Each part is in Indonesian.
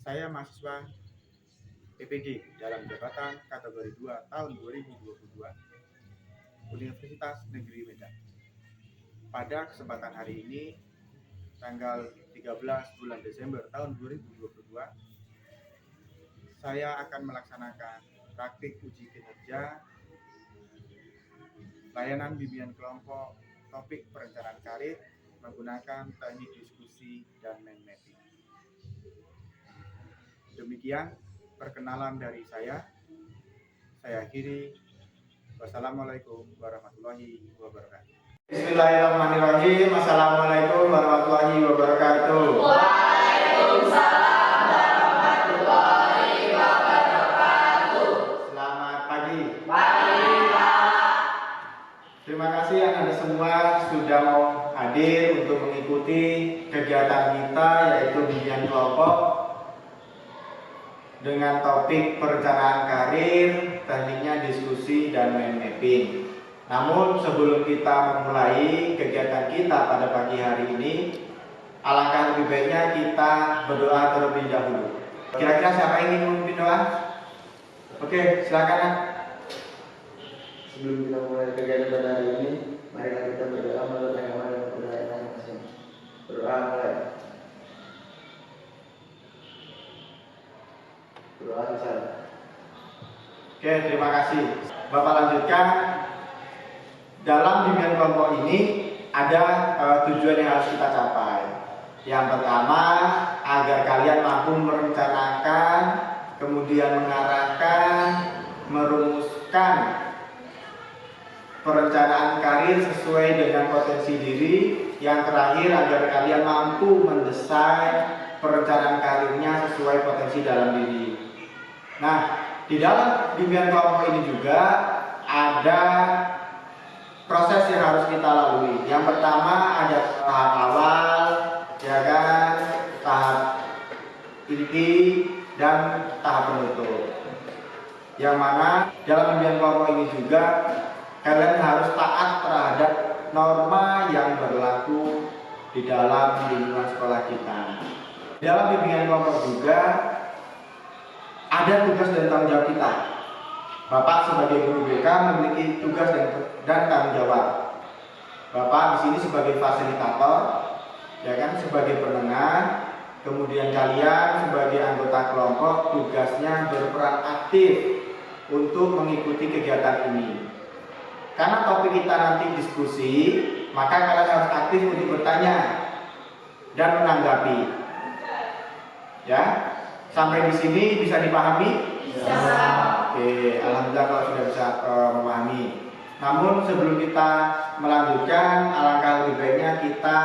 Saya mahasiswa PPG dalam jabatan kategori 2 tahun 2022 Universitas Negeri Medan. Pada kesempatan hari ini, tanggal 13 bulan Desember tahun 2022, saya akan melaksanakan praktik uji kinerja layanan bimbingan kelompok topik perencanaan karir menggunakan teknik diskusi dan mind mapping. Demikian perkenalan dari saya. Saya akhiri. Wassalamualaikum warahmatullahi wabarakatuh. Bismillahirrahmanirrahim. Assalamualaikum warahmatullahi wabarakatuh. Waalaikumsalam warahmatullahi wabarakatuh. Selamat pagi. Pagi, Pak. Terima kasih Anda semua sudah mau hadir untuk mengikuti kegiatan kita, yaitu bimbingan kelompok dengan topik perencanaan karir, tekniknya diskusi dan mind mapping. Namun sebelum kita memulai kegiatan kita pada pagi hari ini, alangkah lebih baiknya kita berdoa terlebih dahulu. Kira-kira siapa yang ingin memimpin doa? Oke, silakan. Sebelum kita mulai kegiatan pada hari ini, marilah kita berdoa menurut agama dan kebudayaan masing-masing. Berdoa mulai. Berdoa selesai. Oke, terima kasih. Bapak lanjutkan. Dalam bimbingan kelompok ini ada tujuan yang harus kita capai. Yang pertama, agar kalian mampu merencanakan, kemudian mengarahkan, merumuskan perencanaan karir sesuai dengan potensi diri. Yang terakhir, agar kalian mampu mendesain perencanaan karirnya sesuai potensi dalam diri. Nah, di dalam bimbingan kelompok ini juga ada proses yang harus kita lalui. Yang pertama ada tahap awal, ya kan, tahap inti, dan tahap penutup. Yang mana dalam bimbingan kelompok ini juga kalian harus taat terhadap norma yang berlaku di dalam lingkungan sekolah kita. Dalam bimbingan kelompok juga ada tugas dan tanggung jawab kita. Bapak sebagai guru BK memiliki tugas dan tanggung jawab. Bapak di sini sebagai fasilitator, ya kan, sebagai penengah. Kemudian kalian sebagai anggota kelompok tugasnya berperan aktif untuk mengikuti kegiatan ini. Karena topik kita nanti diskusi, maka kalian harus aktif untuk bertanya dan menanggapi. Ya, sampai di sini bisa dipahami? Bisa. Oke, alhamdulillah kalau sudah bisa memahami. Namun sebelum kita melanjutkan, alangkah lebih baiknya kita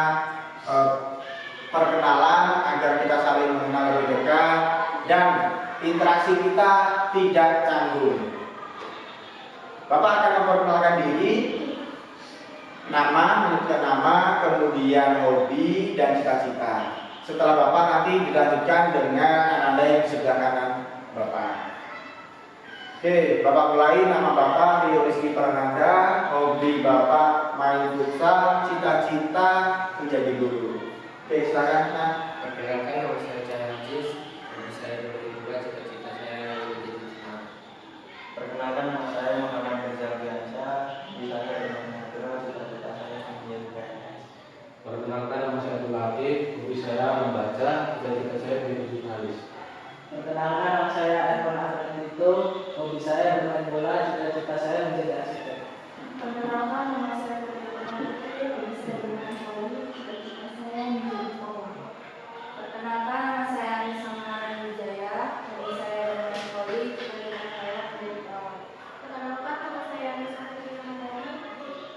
perkenalan agar kita saling mengenal lebih dekat dan interaksi kita tidak canggung. Bapak akan memperkenalkan diri, menyebutkan nama, kemudian hobi dan cita-cita. Setelah Bapak nanti dilanjutkan dengan Anda yang di sebelah kanan Bapak. Oke, Bapak mulai. Nama Bapak Rio Rizky Prananda, hobi Bapak main futsal, cita-cita menjadi guru. Oke, silakan. Perkenalkan, nama saya Cahaya Najis, hobi saya berdua, cita-cita saya menjadi penyiar. Perkenalkan, nama saya Muhammad Rizal Biansa. Di saya dengan natural, cita-cita saya menjadi PNS. Perkenalkan, nama saya Abdul Latif, hobi saya membaca, cita-cita saya menjadi jurnalis. Perkenalkan, nama saya Erwan Afrandito, hobi saya bermain bola, cita-cita saya menjadi arsitek. Perkenalkan, nama saya Putri, hobi saya bermain voli, cita-cita saya menjadi pawang. Perkenalkan, nama saya Anissa Maharani Wijaya, hobi saya bermain voli, cita-cita saya menjadi pawang. Perkenalkan, nama saya Anissa Maharani,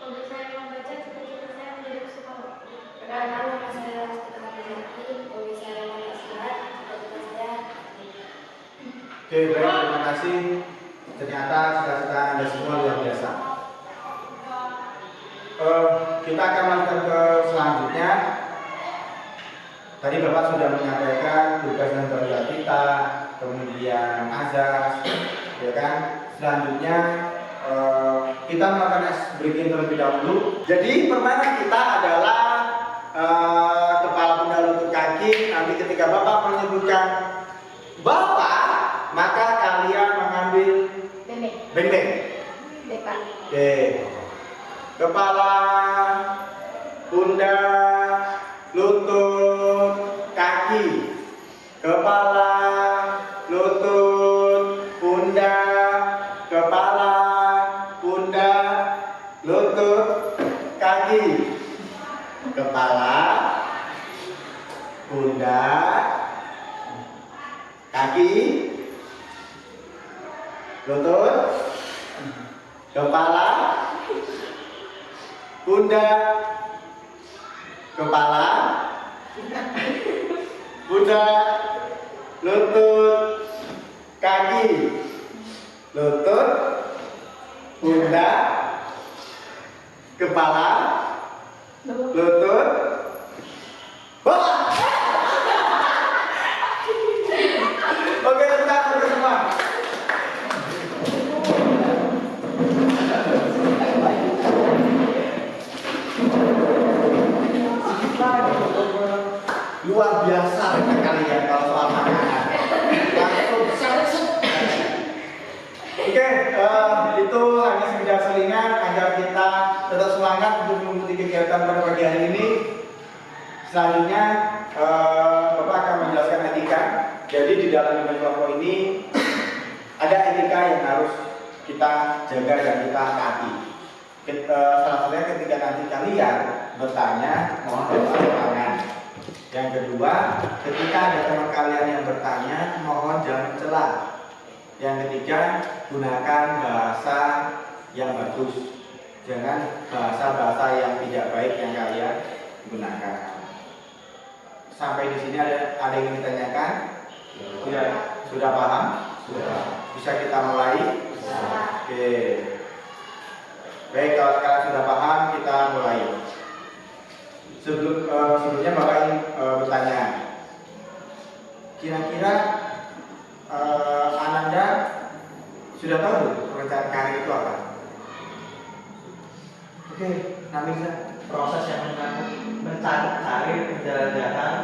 hobi saya membaca, cita-cita saya menjadi psikolog. Perkenalkan, nama saya Rasti Maharani, hobi saya membaca silat, cita-cita saya. Oke, baik, terima kasih. Ternyata cita-cita Anda semua luar biasa. Kita akan lanjutkan ke selanjutnya. Tadi Bapak sudah menyampaikan tugas dan tanggung jawab kita, kemudian azas, ya kan. Selanjutnya kita melakukan ice breaking terlebih dahulu. Jadi permainan kita adalah kepala bunda lutut kaki. Nanti ketika Bapak menyebutkan Bapak, maka kalian mengambil benteng. Depan. Oke. Kepala, pundak, lutut, kaki. Kepala, lutut, pundak, kepala, pundak, lutut, kaki. Kepala, pundak, kaki, lutut, kepala, pundak, kepala, pundak, lutut, kaki, lutut, pundak, kepala, lutut, bapak. Oke, kita semua. Luar biasa kalian kalau soal makanan. Oke, itu hanya sekedar selingan agar kita tetap semangat untuk mengikuti kegiatan pada pagi hari ini. Selanjutnya, Bapak akan menjelaskan etika. Jadi di dalam ibadah kelompok ini ada etika yang harus kita jaga dan kita taati. Salah satunya ketika nanti kalian bertanya, mohon angkat tangan. Yang kedua, ketika ada teman kalian yang bertanya, mohon jangan celah. Yang ketiga, gunakan bahasa yang bagus. Jangan bahasa-bahasa yang tidak baik yang kalian gunakan. Sampai di sini ada yang ingin ditanyakan? Sudah paham? Sudah. Bisa kita mulai? Bisa. Oke. Baik, kalau kalian sudah paham, kita mulai. Sebelumnya Bapak ingin bertanya, kira-kira Ananda sudah tahu perencanaan karir itu apa? Oke, Namisa. Proses yang mencari karir, penjelajahan,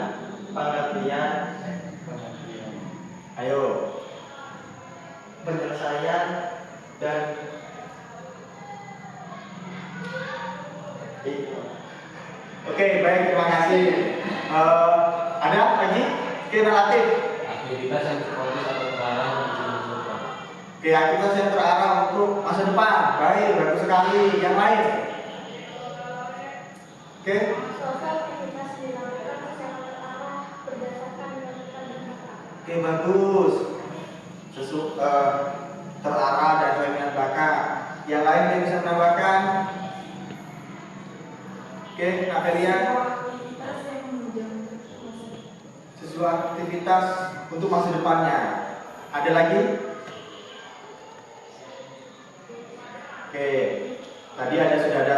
pengertian, Ayo. penyelesaian dan Oke, baik, terima kasih. Ada lagi? Kita latih. Aktivitas yang psikologis atau terarah menuju masa depan. Oke, aktivitas yang terarah untuk masa depan. Baik, bagus sekali. Yang lain? Oke. Suatu aktivitas dilakukan secara terarah berdasarkan nilai-nilai dan bakat. Oke, bagus. Terarah dan sesuai dengan bakat. Yang lain yang bisa menambahkan? Oke, Amelia. Aktivitas yang menunjang masa depan. Sesuai aktivitas untuk masa depannya. Ada lagi? Oke, tadi sudah ada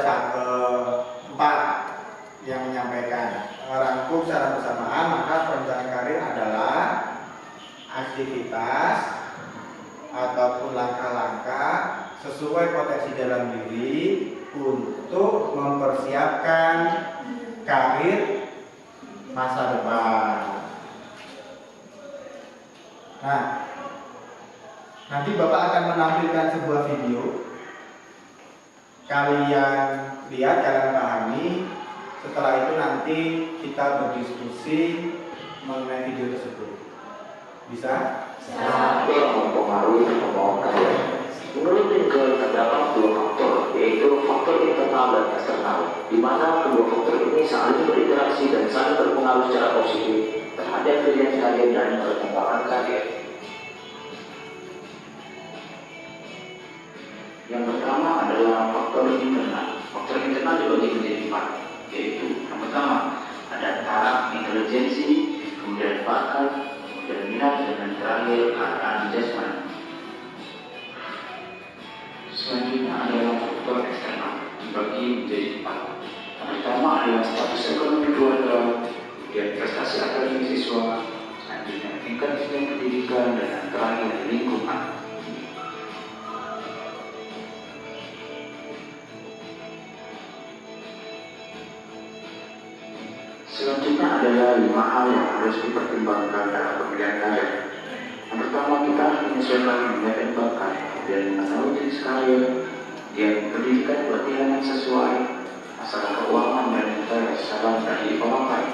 4 yang menyampaikan. Rangkum secara bersamaan, maka perencanaan karir adalah aktivitas ataupun langkah-langkah sesuai potensi dalam diri untuk mempersiapkan karir masa depan. Nah, nanti Bapak akan menampilkan sebuah video. Kalian lihat, kalian pahami. Setelah itu nanti kita berdiskusi mengenai video tersebut. Bisa? Faktor yang mempengaruhi kemauan kalian. Menurut Winkel terdapat 2 faktor, yaitu faktor internal dan eksternal, di mana kedua faktor ini saling berinteraksi dan saling berpengaruh secara positif terhadap pilihan kalian dan perkembangan kalian. Yang pertama adalah faktor internal. Faktor internal dibagi menjadi 4, yaitu yang pertama ada taraf intelijensi, kemudian bakat, kemudian minat, dan yang terakhir keadaan jasmani. Selanjutnya adalah faktor eksternal, dibagi menjadi 4. Yang pertama adalah status ekonomi keluarga, kemudian prestasi akademik siswa, selanjutnya tingkat jenjang pendidikan, dan yang terakhir lingkungan. Selanjutnya adalah 5 hal yang harus dipertimbangkan dalam pemilihan kalian. menyesuaikan minat dan bakat, kemudian mengetahui jenis karya, dia pendidikan pelatihan yang sesuai, masalah keuangan dan juga saran dari orang lain.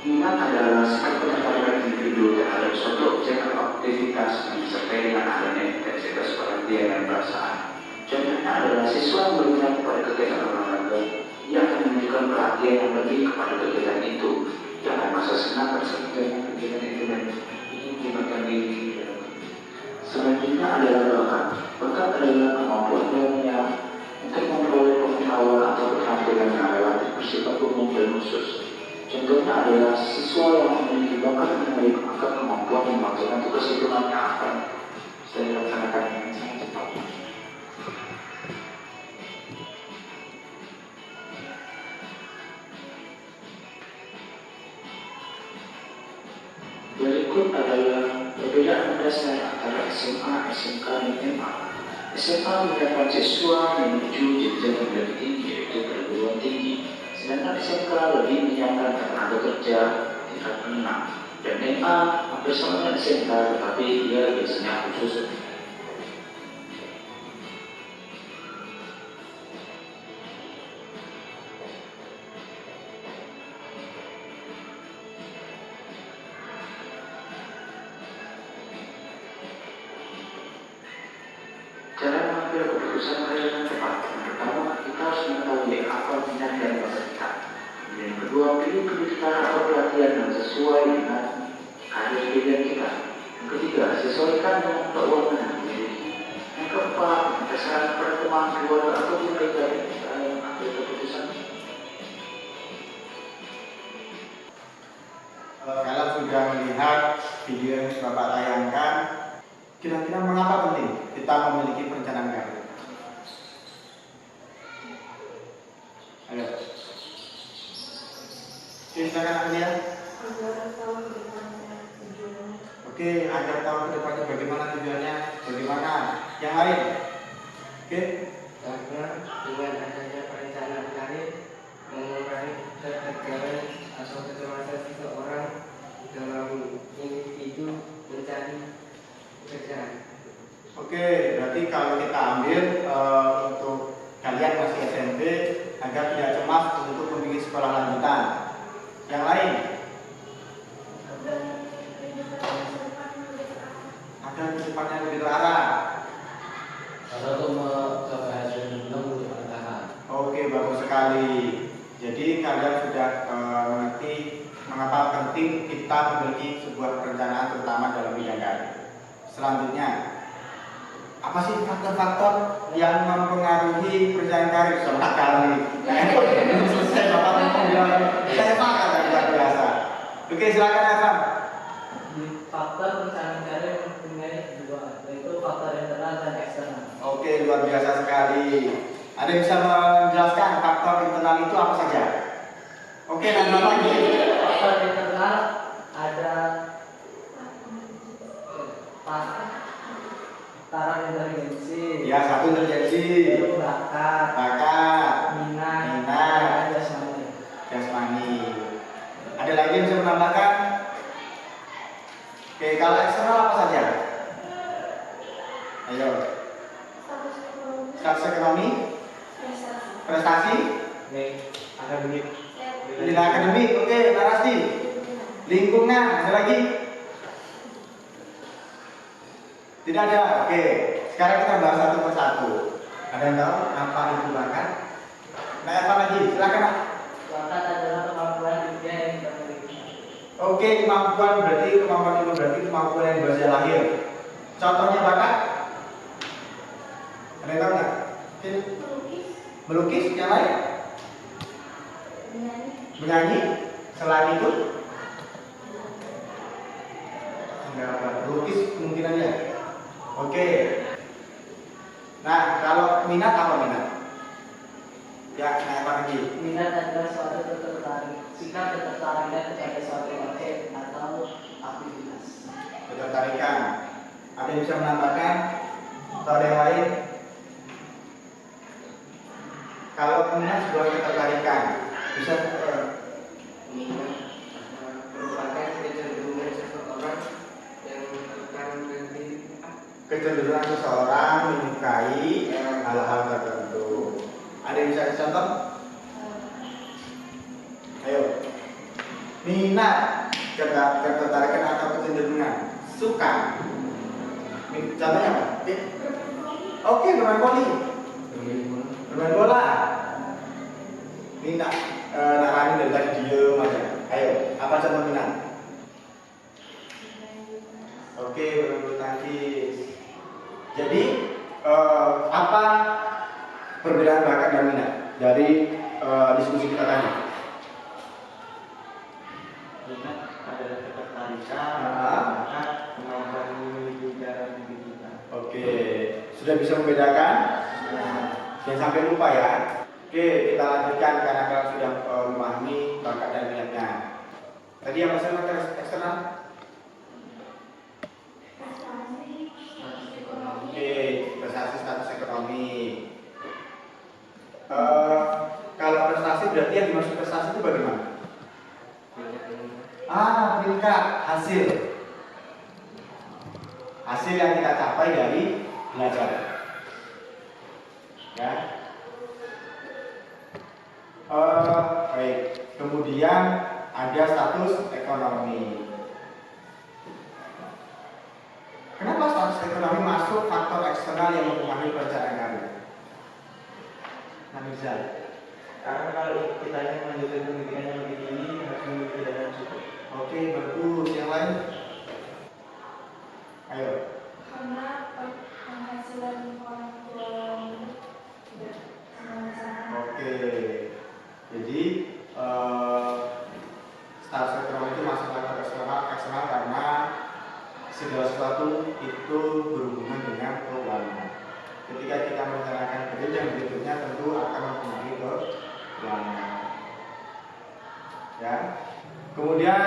Minat adalah sikap ketertarikan individu terhadap suatu objek atau aktivitas yang disertai dengan adanya intensitas perhatian dan perasaan. Contohnya adalah siswa yang berminat pada kegiatan olahraga, ia akan menunjukkan perhatian yang lebih kepada kegiatan itu. Jangan masa senang tersebut dengan kegiatan itu dan ingin melibatkan diri. Selanjutnya adalah bakat. Bakat adalah kemampuan dunia untuk memperoleh pengetahuan atau keterampilan yang relatif bersifat umum dan khusus. Contohnya adalah siswa yang memiliki bakat mengenai mengangkat kemampuan yang melakukan tugas hitungan yang akan bisa dilaksanakan dengan sangat cepat. Berikut adalah perbedaan mendasar antara SMA, SMK, dan MA. SMA menyiapkan siswa menuju jenjang yang lebih tinggi, yaitu perguruan tinggi. Sedangkan SMK lebih menyiapkan tenaga kerja tingkat menengah, dan MA hampir sama dengan SMK, tetapi dia biasanya khusus. Cara mengambil keputusan karir yang tepat. Yang pertama, kita harus mengetahui apa minat dan bakat kita. Yang kedua, pilih pendidikan atau pelatihan yang sesuai dengan karir pilihan kita. Yang ketiga, sesuaikan dengan keuangan yang dimiliki. Yang keempat, berdasarkan pertemuan keluarga atau keluarga kita yang mengambil keputusan. Kalian sudah melihat video yang Bapak tayangkan. Kira-kira mengapa penting kita memiliki perencanaan karir? Ayo. Oke, silakan Amelia. Agar tahu ke depannya tujuannya. Oke, agar tahu ke depannya bagaimana tujuannya, bagaimana. Yang lain? Oke. Karena dengan adanya perencanaan karir mengurangi ketegangan atau kecemasan seseorang dalam individu mencari pekerjaan. Oke, berarti kalau kita ambil untuk kalian masih SMP agar tidak cemas untuk memilih sekolah lanjutan. Yang lain? Agar kedepannya lebih terarah. Kalau untuk mencoba hasil untuk bertahan. Oke, bagus sekali. Jadi kalian sudah mengerti mengapa penting kita memiliki sebuah perencanaan terutama dalam bidang karir. Selanjutnya, apa sih faktor-faktor yang mempengaruhi perencanaan karir? Soalnya kali belum selesai Bapak ngomong, saya makan dan luar biasa. Oke, silakan Evan. Faktor perencanaan karir mempunyai dua, yaitu faktor internal dan eksternal. Oke, luar biasa sekali. Ada yang bisa menjelaskan faktor internal itu apa saja? Oke, dan lagi. Faktor internal ada taraf intelijensi, Ya, satu intelijensi, bakat, minat, minat, jasmani. jasmani. Ada lagi yang bisa menambahkan? Oke, kalau eksternal apa saja? Ayo. Status ekonomi, prestasi, Akademik. nilai akademik, oke, narasi, lingkungan, ada lagi? Tidak ada, oke. Sekarang kita bahas satu persatu. Ada yang tahu apa itu bakat? Nah, apa lagi? Silakan Pak. Bakat adalah kemampuan dunia yang kita miliki. Oke, kemampuan itu berarti kemampuan yang dari lahir. Contohnya bakat? Ada yang tahu nggak? Oke. Melukis, yang lain? Menyanyi. Selain itu? Enggak apa. Melukis kemungkinannya. Oke. Nah, kalau minat apa minat? Ya, nah apa lagi? Minat adalah suatu sikap ketertarikan kepada suatu objek atau aktivitas. Ketertarikan. Ada yang bisa menambahkan? Atau ada yang lain? Kalau minat sebuah ketertarikan, bisa Minat merupakan kecenderungan seseorang yang akan nanti kecenderungan seseorang menyukai hal-hal tertentu. Ada yang bisa contoh? Ayo. Minat, ketertarikan atau kecenderungan, suka. Contohnya apa? Oke, bermain voli, bermain bola. Minat, narani dari tadi diem aja. Ayo, apa contoh minat? Oke, bermain bulu tangkis. Jadi, apa perbedaan bakat dan minat dari diskusi kita tadi? Minat adalah ketertarikan, bakat kemampuan memiliki cara hidup kita. Oke, sudah bisa membedakan? Jangan sampai lupa ya. Oke, kita lanjutkan karena kalian sudah memahami bakat dan minatnya. Tadi yang masih faktor eksternal? Oke, prestasi status ekonomi. Kalau prestasi berarti yang dimaksud prestasi itu bagaimana? Peringkat, hasil yang kita capai dari belajar. Ya. Baik. Kemudian ada status ekonomi. Kenapa status ekonomi masuk faktor eksternal yang mempengaruhi perencanaan karir? Namiza. Karena kalau kita ingin melanjutkan pendidikan yang lebih tinggi harus memiliki dana yang cukup. Oke, bagus. Yang lain? Ayo. Karena penghasilan orang tua tidak sama-sama. Oke. Jadi status ekonomi itu masuk faktor eksternal karena segala sesuatu itu berhubungan dengan keuangan. Ketika kita merencanakan jenjang berikutnya tentu akan mempengaruhi keuangan. Ya. Kemudian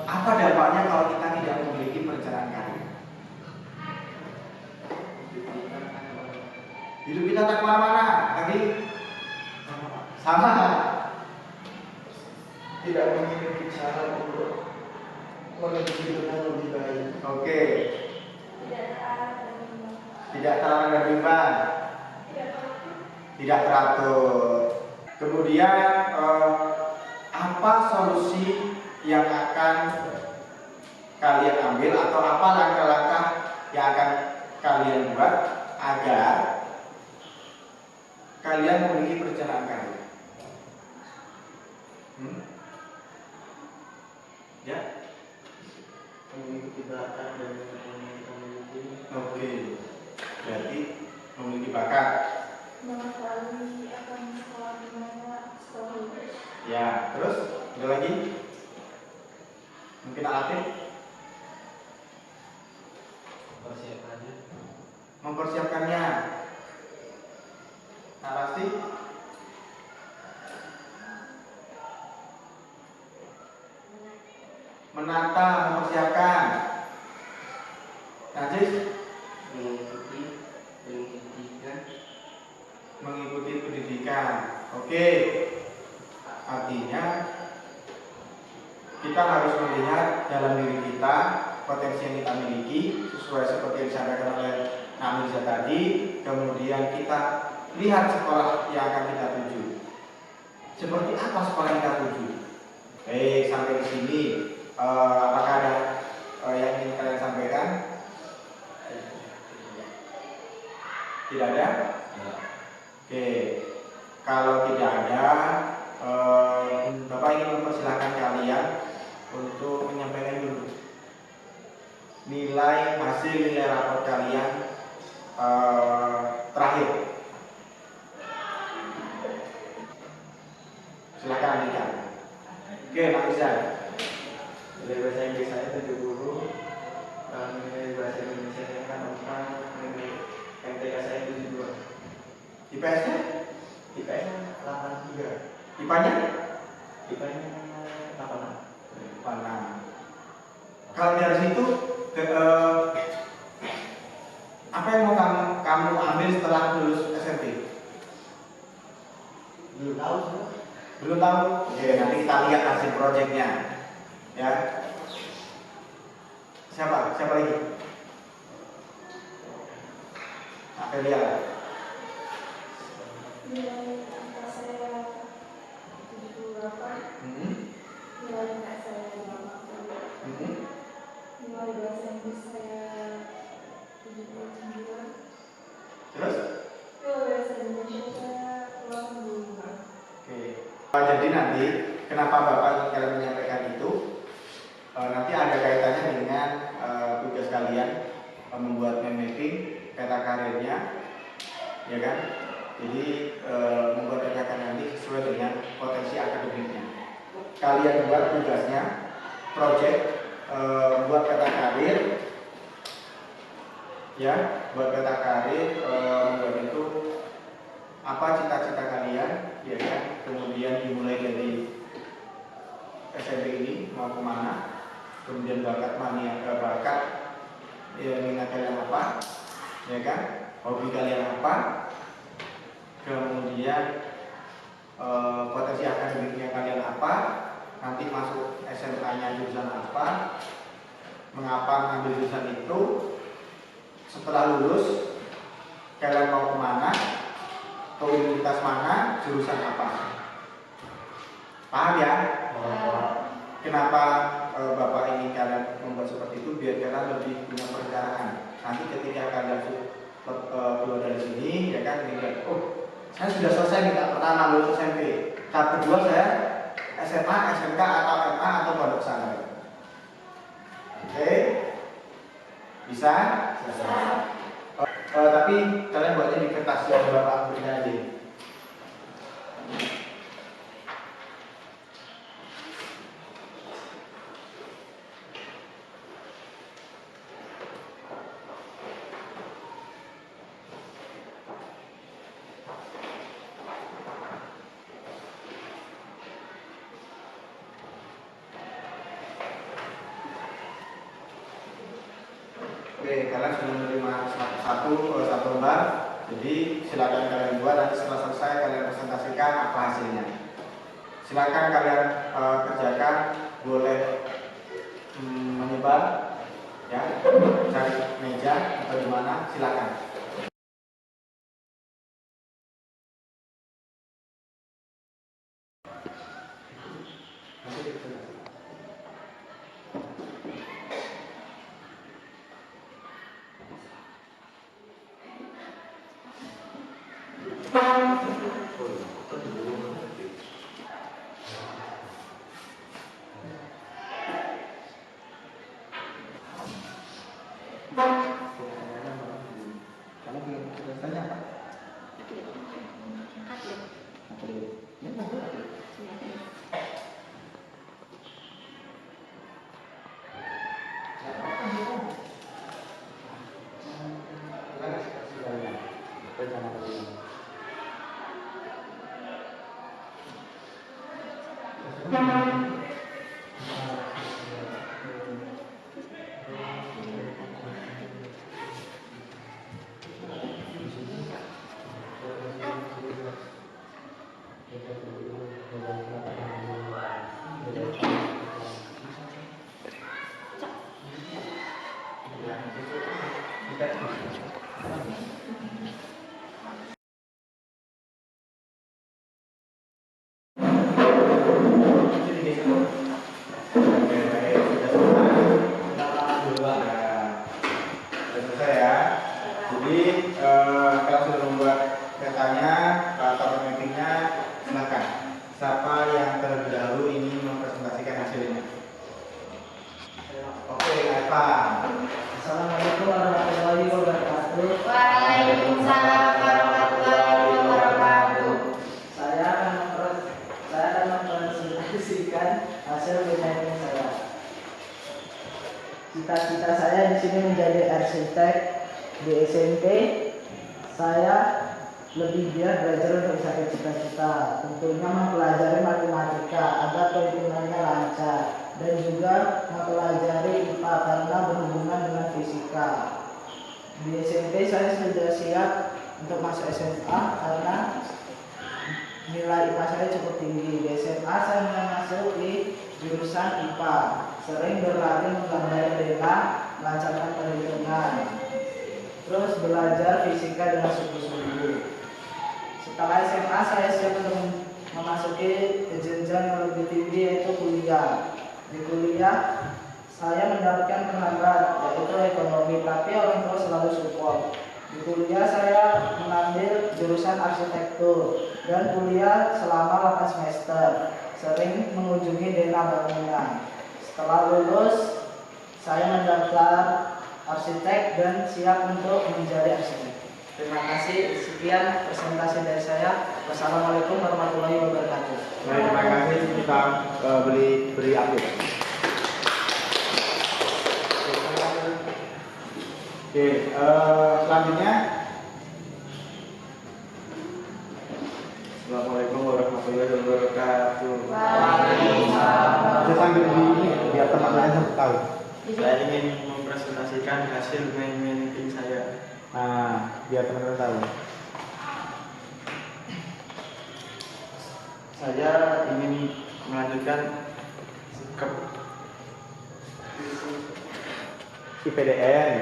apa dampaknya kalau kita tidak memiliki perencanaan karir? Hidup kita tak kemana-mana. Tadi sama. Tidak memiliki cara untuk menuju hidup yang lebih baik. Oke. Tidak terarah dan imbang. Tidak terarah dan imbang. Tidak teratur. Kemudian apa solusi yang akan kalian ambil atau apa langkah-langkah yang akan kalian buat agar kalian memiliki perencanaan karir? Ya. Memiliki bakat dan memiliki. Oke. Berarti memiliki bakat. Mengetahui akan sekolah di mana sekolah itu. Ya, terus ada lagi? Mungkin alatif? persiapannya. Mempersiapkannya. Narasi? Menata, mempersiapkan. Najis? Mengikuti pendidikan. Oke. Artinya kita harus melihat dalam diri kita potensi yang kita miliki sesuai seperti yang disampaikan oleh Namiza tadi. Kemudian kita lihat sekolah yang akan kita tuju. Seperti apa sekolah yang kita tuju? Sampai di sini apakah ada yang ingin kalian sampaikan? Tidak ada? Oke. Kalau tidak ada, Bapak ingin mempersilahkan kalian untuk menyampaikan dulu hasil nilai rapor kalian terakhir. Silakan lanjutkan. Oke, Pak Rizal. Nilai bahasa Inggris saya 70, nilai bahasa Indonesia saya kan 4, nilai MTK saya 72. IPS-nya? IPS-nya 83. IPA-nya? IPA-nya 86. 86. Kalau dari situ apa yang mau kamu ambil setelah lulus SMP? Belum tahu sih. Belum tahu? Oke, nanti kita lihat hasil proyeknya. Ya. Siapa? Siapa lagi? Apelia. Nilai angka saya 78. Nilai angka saya 80. Nilai bahasa Inggris saya 79. Terus? Nilai bahasa Indonesia saya 85. Oke. Jadi nanti kenapa Bapak ingin kalian menyampaikan itu? Nanti ada kaitannya dengan tugas kalian membuat mind mapping peta karirnya, ya kan? Jadi membuat peta karir nanti sesuai dengan potensi akademiknya. Kalian buat tugasnya, project, buat peta karir, ya, buat peta karir, membuat itu apa cita-cita kalian, ya kan? Kemudian dimulai dari SMP ini mau kemana, kemudian bakat bakat minat kalian apa, ya kan? Hobi kalian apa, kemudian potensi akademiknya kalian apa, nanti masuk SMA-nya jurusan apa, mengapa ngambil jurusan itu, setelah lulus kalian mau kemana, ke universitas mana, jurusan apa. Paham ya? Kenapa Bapak ingin kalian membuat seperti itu? Biar kalian lebih punya perencanaan. Nanti ketika kalian keluar dari sini, ya kan, lihat, oh, saya sudah selesai nih tahap pertama lulus SMP. Tahap kedua saya SMA, SMK atau MA atau pondok pesantren. Oke, bisa? Bisa. Tapi kalian buatnya di kertas yang Bapak berikan aja. Oke, kalian sudah menerima satu lembar. Jadi silakan kalian buat, nanti setelah selesai kalian presentasikan apa hasilnya. Silakan kalian kerjakan, boleh menyebar, ya, cari meja atau di mana, silakan. Kamu belum tanya apa? Selesai ya. Jadi kalau sudah membuat petanya atau mappingnya, silakan. Siapa yang terlebih dahulu ingin mempresentasikan hasilnya? Oke, Eva. Assalamualaikum warahmatullahi wabarakatuh. Waalaikumsalam warahmatullahi wabarakatuh. Saya akan mempresentasikan hasil penelitian saya. Cita-cita saya di sini menjadi arsitek. Di SMP saya lebih giat belajar untuk mencapai cita-cita. Tentunya mempelajari matematika agar perhitungannya lancar, dan juga mempelajari IPA karena berhubungan dengan fisika. Di SMP saya sudah siap untuk masuk SMA karena nilai IPA saya cukup tinggi. Di SMA saya memasuki jurusan IPA, sering berlatih menggambar data, melancarkan perhitungan, terus belajar fisika dengan sungguh-sungguh. Setelah SMA saya siap untuk memasuki jenjang yang lebih tinggi, yaitu kuliah. Di kuliah saya mendapatkan penambat, yaitu ekonomi, tapi orang tua selalu support. Di kuliah saya mengambil jurusan arsitektur dan kuliah selama 8 semester, sering mengunjungi daerah bangunan. Setelah lulus, saya mendaftar arsitek dan siap untuk menjadi arsitek. Terima kasih. Sekian presentasi dari saya. Wassalamualaikum warahmatullahi wabarakatuh. Baik, terima kasih. Kita beri update. Oke, selanjutnya. Assalamualaikum warahmatullahi wabarakatuh. Saya sambil di ini biar teman-teman tahu. Saya ingin mempresentasikan hasil main meeting saya. Nah, biar teman-teman tahu. Saya ingin melanjutkan ke IPDN.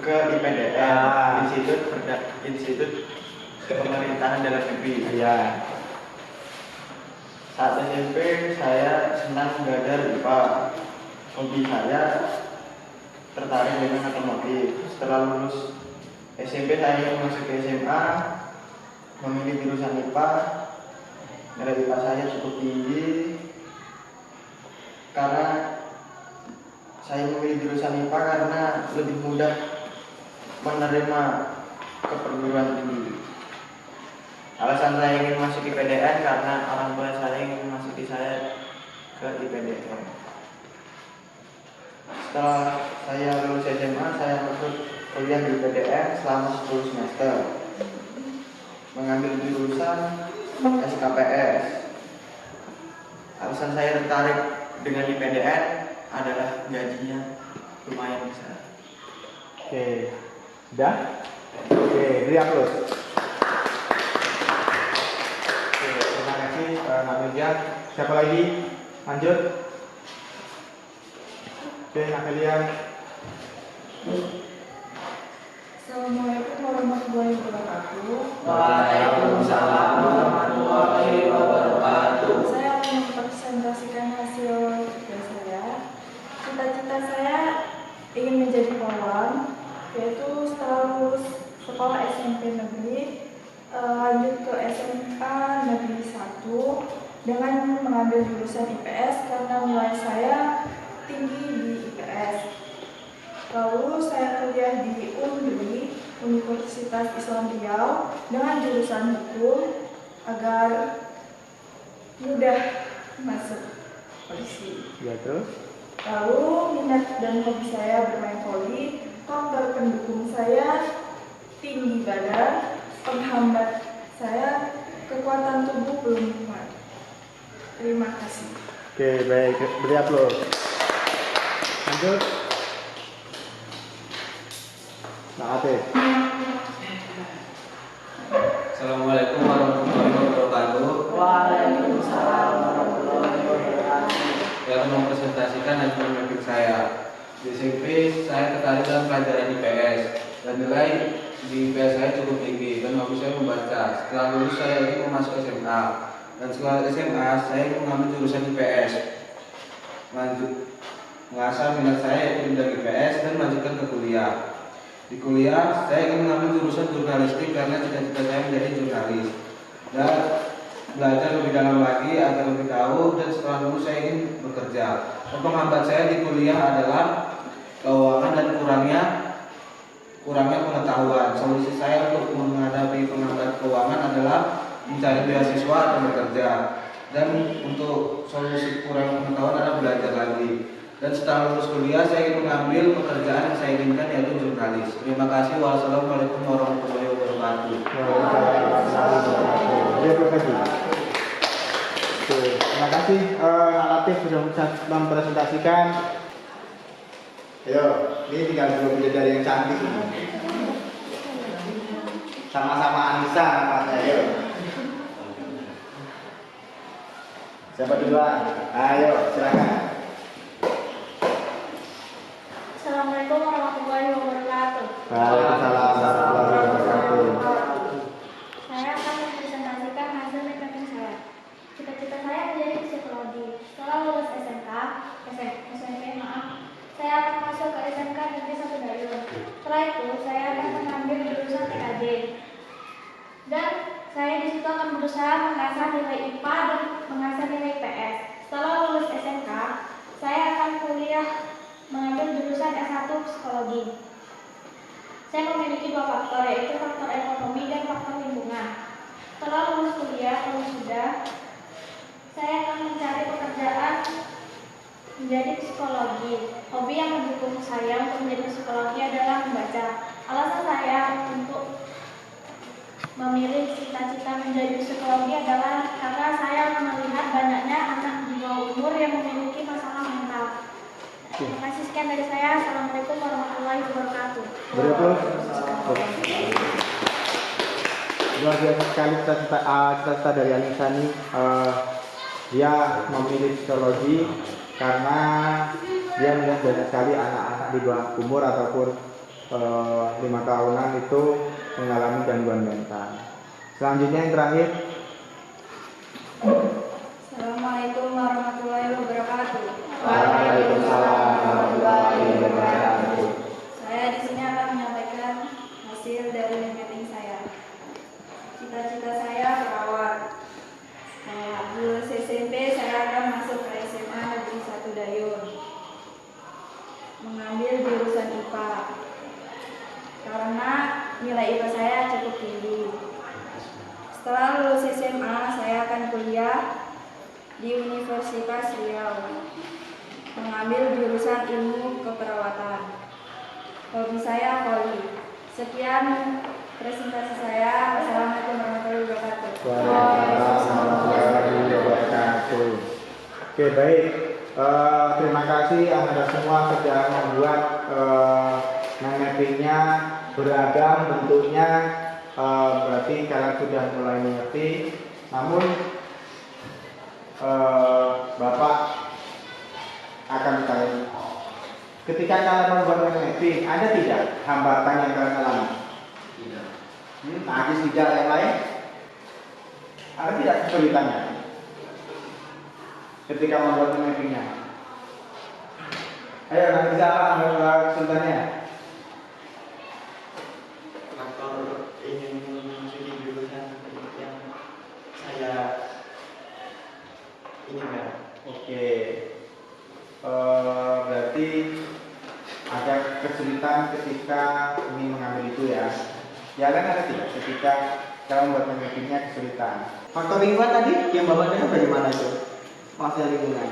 ke IPDN, Institut Pemerintahan Dalam Negeri. Iya. Saat SMP saya senang belajar IPA. Hobi saya tertarik dengan otomotif. Setelah lulus SMP saya ingin masuk ke SMA, memilih jurusan IPA. Nilai IPA saya cukup tinggi karena saya memilih jurusan IPA karena lebih mudah menerima ke perguruan tinggi. Alasan saya ingin masuk IPDN karena orang tua saya ingin masuki saya ke IPDN. Setelah saya lulus SMA, saya masuk kuliah di IPDN selama 10 semester, mengambil jurusan SKPS. Alasan saya tertarik dengan IPDN adalah gajinya lumayan besar. Oke. Udah? Oke, beri aplaus. Oke, terima kasih Mbak Melia. Siapa lagi? Lanjut. Oke, Nakelia. Assalamualaikum warahmatullahi wabarakatuh. Waalaikumsalam warahmatullahi wabarakatuh. Saya akan mempresentasikan hasil kerja saya. Cita-cita saya ingin menjadi polwan, yaitu setelah lulus sekolah SMP negeri, lanjut ke SMA negeri 1 dengan mengambil jurusan IPS karena nilai saya tinggi di IPS. Lalu saya kuliah di UNDRI, Universitas Islam Riau, dengan jurusan hukum agar mudah masuk polisi. Ya, terus. Lalu minat dan hobi saya bermain voli, faktor pendukung saya tinggi badan, penghambat saya kekuatan tubuh belum kuat. Terima kasih. Oke, baik. Beri aplaus. Lanjut. Nah, Ate. Assalamualaikum warahmatullahi wabarakatuh. Waalaikumsalam warahmatullahi wabarakatuh. Saya akan mempresentasikan hasil meeting saya. Di SMP saya tertarik dalam pelajaran IPS dan nilai di IPS saya cukup tinggi dan hobi saya membaca. Setelah lulus saya ingin masuk SMA dan setelah SMA saya ingin mengambil jurusan IPS. Lanjut mengasah minat saya yaitu bidang IPS dan melanjutkan ke kuliah. Di kuliah saya ingin mengambil jurusan jurnalistik karena cita-cita saya menjadi jurnalis dan belajar lebih dalam lagi agar lebih tahu, dan setelah lulus saya ingin bekerja. Dan penghambat saya di kuliah adalah keuangan dan kurangnya pengetahuan. Solusi saya untuk menghadapi penghambat keuangan adalah mencari beasiswa atau bekerja, dan untuk solusi kurang pengetahuan adalah belajar lagi. Dan setelah lulus kuliah saya ingin mengambil pekerjaan yang saya inginkan, yaitu jurnalis. Terima kasih. Wassalamualaikum warahmatullahi wabarakatuh. Terima kasih Latif sudah mempresentasikan. Ayo, ini tinggal dua bidadari yang cantik ini. Sama-sama Anissa namanya. Ayo. Siapa duluan? Ayo, silakan. Assalamualaikum warahmatullahi wabarakatuh. Waalaikumsalam warahmatullahi wabarakatuh. Saya akan mempresentasikan hasil networking saya. Cita-cita saya menjadi psikologi. Setelah lulus SMP, saya akan masuk ke SMK Negeri 1 Dayun. Setelah itu, saya akan mengambil jurusan TKJ. Dan saya di situ akan berusaha mengasah nilai IPA dan mengasah nilai IPS. Setelah lulus SMK, saya akan kuliah mengambil jurusan S1 Psikologi. Saya memiliki 2 faktor, yaitu faktor ekonomi dan faktor lingkungan. Setelah lulus kuliah, kalau sudah, saya akan mencari pekerjaan menjadi psikologi. Hobi yang mendukung saya untuk menjadi psikologi adalah membaca. Alasan saya untuk memilih cita-cita menjadi psikologi adalah karena saya melihat banyaknya anak di bawah umur yang memiliki masalah mental. Terima kasih, sekian dari saya. Assalamualaikum warahmatullahi wabarakatuh. Betul. Luar biasa sekali cita-cita dari Anissa ini. Dia memilih psikologi karena dia melihat banyak sekali anak-anak di bawah umur ataupun 5 tahunan itu mengalami gangguan mental. Selanjutnya yang terakhir. Assalamualaikum warahmatullahi wabarakatuh. Waalaikumsalam warahmatullahi wabarakatuh. Saya di sini akan menyampaikan hasil dari networking saya. Cita-cita saya perawat. Setelah lulus SMP, saya akan masuk ke SMA Negeri 1 Dayun, mengambil jurusan IPA karena nilai IPA saya cukup tinggi. Setelah lulus SMA, saya akan kuliah di Universitas Riau, mengambil jurusan ilmu keperawatan. Hobi saya voli. Sekian presentasi saya. Wassalamualaikum warahmatullahi wabarakatuh. Waalaikumsalam warahmatullahi wabarakatuh. Oke, baik. Terima kasih Anda semua sudah membuat mappingnya beragam bentuknya. Berarti kalian sudah mulai mengerti. Namun Bapak akan bertanya, ketika kalian membuat mapping, ada tidak hambatan yang kalian alami? Tidak. Ada tidak yang lain? Ada tidak kesulitannya ketika membuat mappingnya? Ayo, nanti siapa ambil kesulitannya? Faktor ingin memasuki jurusan yang saya inginkan. Oke. Berarti ada kesulitan ketika ingin mengambil itu ya. Ya kan ada tidak ketika kita membuat mappingnya kesulitan? Faktor lingkungan tadi yang Bapak dengar bagaimana itu? Masalah lingkungan.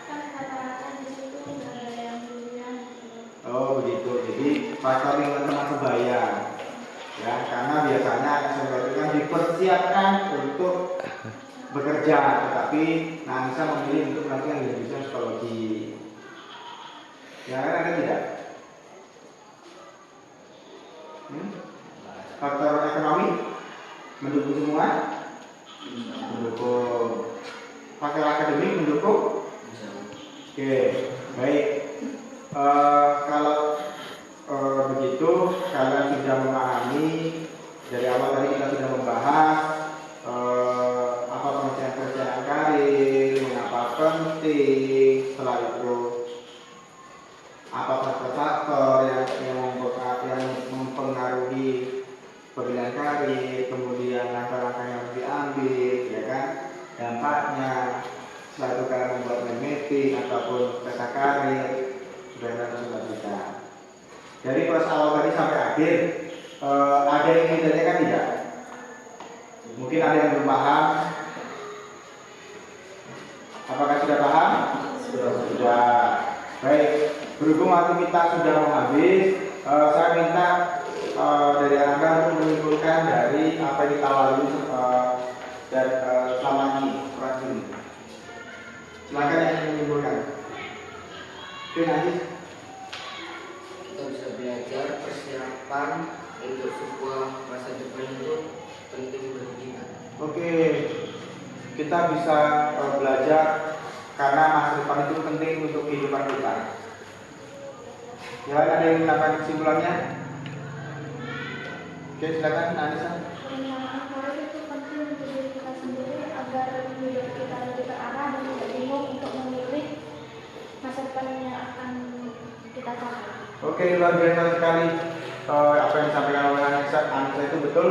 Kan kata-kata di situ nggak ada yang pilihan. Oh begitu. Jadi faktor lingkungan termasuk bahaya. Ya, karena biasanya anak SMP itu kan dipersiapkan untuk bekerja, tetapi Anissa memilih untuk melakukan jurusan psikologi. Ya kan ada tidak? Faktor ekonomi mendukung semua? Mendukung. Faktor akademik mendukung? Oke, baik. Kalau begitu kalian sudah memahami dari awal tadi kita sudah membahas apa pekerjaan karir, mengapa penting, setelah itu apa faktor-faktor yang mempengaruhi pemilihan karir, kemudian langkah-langkah yang harus diambil, ya kan, dampaknya. Setelah itu kalian membuat mapping ataupun peta karir, sudah kita. Dari proses awal tadi sampai akhir, ada yang ingin ditanyakan tidak? Mungkin ada yang belum paham. Apakah sudah paham? Sudah. Baik. Berhubung waktu kita sudah mau habis, saya minta dari Anda untuk menyimpulkan dari apa yang kita lalui dan selama ini, proses ini. Silakan yang menyimpulkan. Oke, Najis. Kita bisa belajar persiapan untuk sebuah masa depan itu penting berguna. Oke. kita bisa belajar karena masa depan itu penting untuk kehidupan kita. Ya, ada yang menambahkan kesimpulannya? Oke, silakan Anissa. Pengenalan karir itu penting untuk diri kita sendiri agar hidup kita lebih terarah dan tidak bingung untuk memilih masa depan yang akan kita capai. Oke, luar biasa sekali. Apa yang disampaikan oleh Anissa itu betul,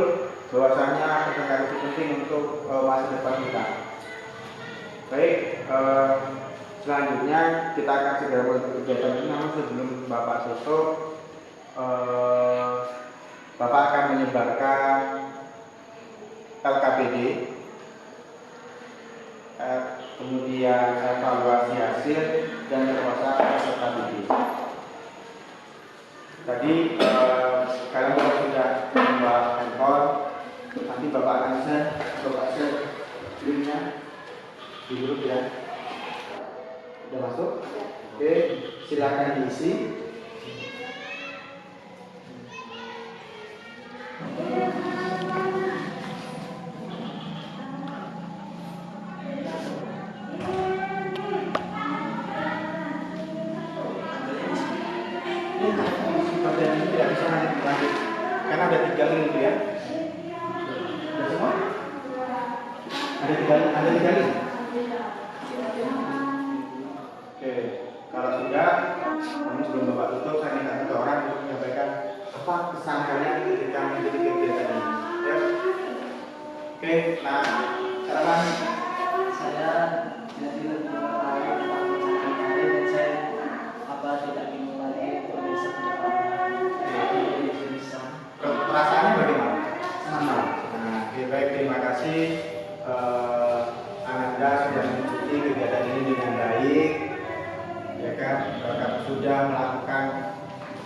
bahwasanya pendidikan itu penting untuk masa depan kita. Baik, selanjutnya kita akan segera menutup kegiatan ini. Namun sebelum Bapak tutup, Bapak akan menyebarkan LKPD, kemudian evaluasi hasil dan terpaksa peserta didik. Tadi kalian sudah membawa handphone, nanti Bapak akan share linknya di grup ya. Sudah masuk? Oke, silakan diisi. Pertanyaan ini tidak bisa hanya dilanjut karena ada 3 link itu ya. Sudah semua? Ada 3 link. Oke, kalau sudah, namun sebelum Bapak tutup, saya minta 3 orang untuk menyampaikan apa kesan kalian ketika mengikuti kegiatan ini. Ya. Oke, nah, silakan. Saya jadi lebih tertarik tentang pencapaian karir dan saya tidak bingung lagi untuk bisa ke depannya di jurusan. Perasaannya bagaimana? Senang. Nah, baik, terima kasih Ananda sudah mengikuti kegiatan ini dengan baik, ya kan? Bapak sudah melakukan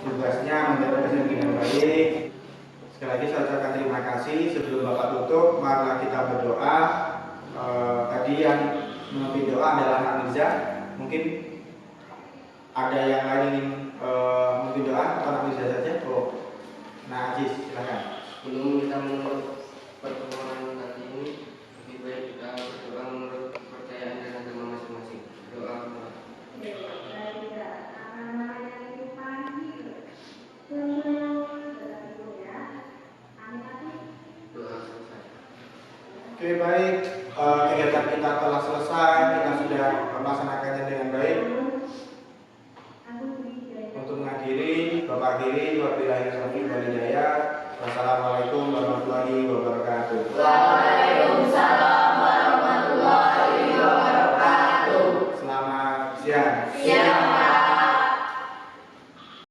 tugasnya menjalankan dengan baik. Sekali lagi saya ucapkan terima kasih. Sebelum Bapak tutup, marilah kita berdoa. Tadi yang memimpin doa adalah Namiza. Mungkin ada yang lain ingin memimpin doa atau Namiza saja? Oh, nah Aziz, silakan. Sebelum kita menutup pertemuan kali ini, lebih baik kita berdoa menurut kepercayaan dan agama masing-masing. Doa. Doa selesai. Oke, baik. Kegiatan kita telah selesai. Kita sudah melaksanakannya dengan baik. Untuk mengakhiri, Bapak akhiri. Wabillahi taufiq wal hidayah. Wassalamualaikum warahmatullahi wabarakatuh.